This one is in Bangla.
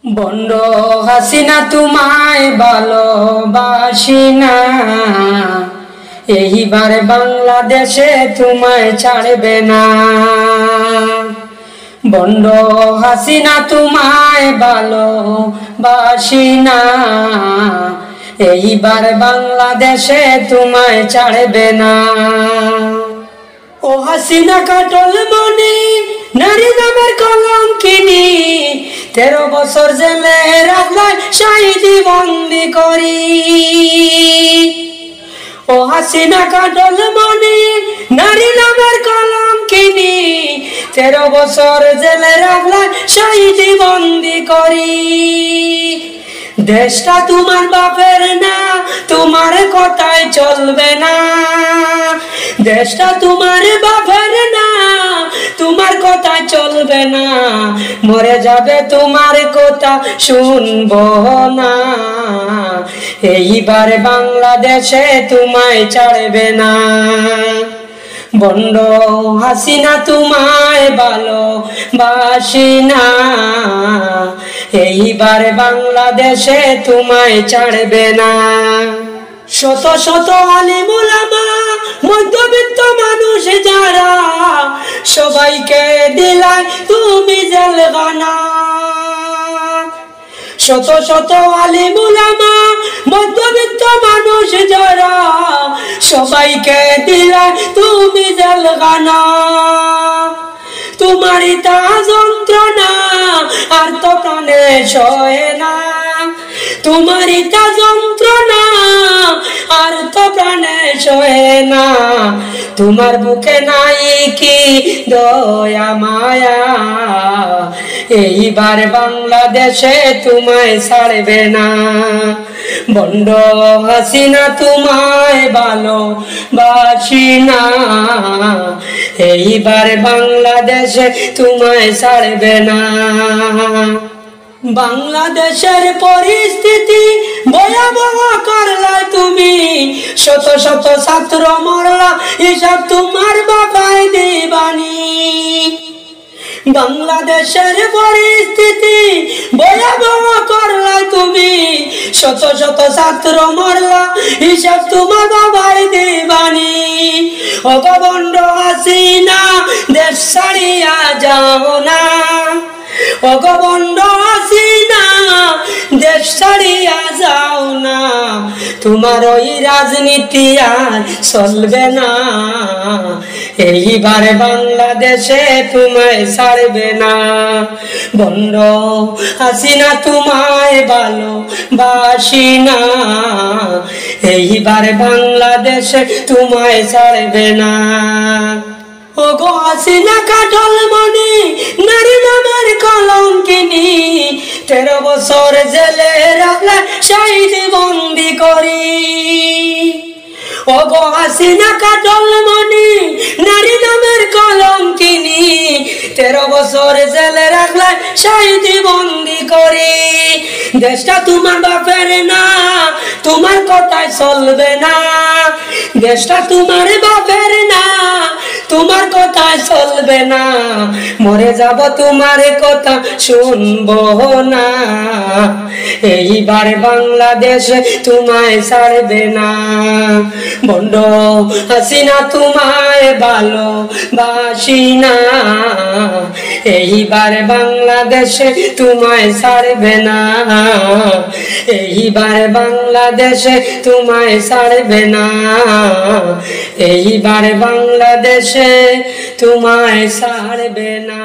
বন্ড হাসিনা তোমায় ভালোবাসি না, এইবার বাংলাদেশে তোমায় ছাড়বে না। বন্ড হাসিনা তোমায় ভালোবাসি না, এইবার বাংলাদেশে তোমায় ছাড়বে না। ও হাসিনা কাটল মনি, নারী নামের কলঙ্কিনী, 13 বছর জেলে রাখলায় শহীদি বন্দি করি। ও হাসিনা কাটল মনি, নারী নামের কলঙ্কিনী, 13 বছর জেলে রাখলায় শহীদি বন্দি করি। দেশটা তোমার বাপের না, তোমার কথায় চলবে না। দেশটা তোমার বাপের না, তোমার কথা চলবে না। মরে যাবে তোমার কথা শুনবো না, এইবার বাংলাদেশে তোমায় ছাড়বে না। বন্ড হাসিনা তোমায় ভালোবাসি না, এইবার বাংলাদেশে তোমায় ছাড়বে না। শত শত আলিম উলামা, মধ্যবিত্ত মানুষ যারা, সবাইকে দিলাই তুমি জেলখানা। শত শত আলিম উলামা, মধ্যবিত্ত মানুষ যারা, সবাইকে দিলাই তুমি জেলখানা। তোমারই তা যন্ত্রণা আর তো প্রাণে সহে না। তোমারই তা যন্ত্রণা আর তো প্রাণে সহে না। তোমার বুকে নাই কি দয়া মায়া, এইবার বাংলাদেশে তোমায় ছাড়বে না। বন্ড হাসিনা তোমায় ভালোবাসি না, এইবার বাংলাদেশে তোমায় ছাড়বে না। বাংলাদেশের পরিস্থিতি ভয়াবহ করলা তুমি, শত শত ছাত্র মরলা, হিসাব তোমার বাবাই দিবানি। বাংলাদেশের পরিস্থিতি ভয়াবহ করলা তুমি, শত শত ছাত্র মরলা, হিসাব তোমার বাবাই দিবানি। ও বন্ড হাসিনা দেশ ছাড়িয়া যাও না। ও বন্ড হাসিনা দেশ ছাড়িয়া যাও না। তোমার ওই রাজনীতি আর চলবে না, এইবার বাংলাদেশে তোমায় ছাড়বে না। বন্ড হাসিনা তোমায় ভালোবাসি না, এইবার বাংলাদেশে তোমায় ছাড়বে না। ও গো হাসিনা কাটল মনি, নারী নামের কলঙ্কিনী, 13 বছর জেলে রাখলে শহীদি বন্দি করি। ও গো হাসিনা কাটল মনি, নারী নামের কলঙ্কিনী, 13 বছর জেলে রাখলে শহীদি বন্দি করি। দেশটা তোমার বাপের না, তোমার কথায় চলবে না। দেশটা তোমার বাপের না, তোমার কথা চলবে না। মরে যাব তোমার কথা শুনবো না, এইবার বাংলাদেশে তোমায় ছাড়বে না। বন্ড হাসিনা তোমায় ভালোবাসি না, এইবার বাংলাদেশে তোমায় ছাড়বে না। এইবার বাংলাদেশে তোমায় ছাড়বে না, এইবার বাংলাদেশে তোমায় ছাড়বে না।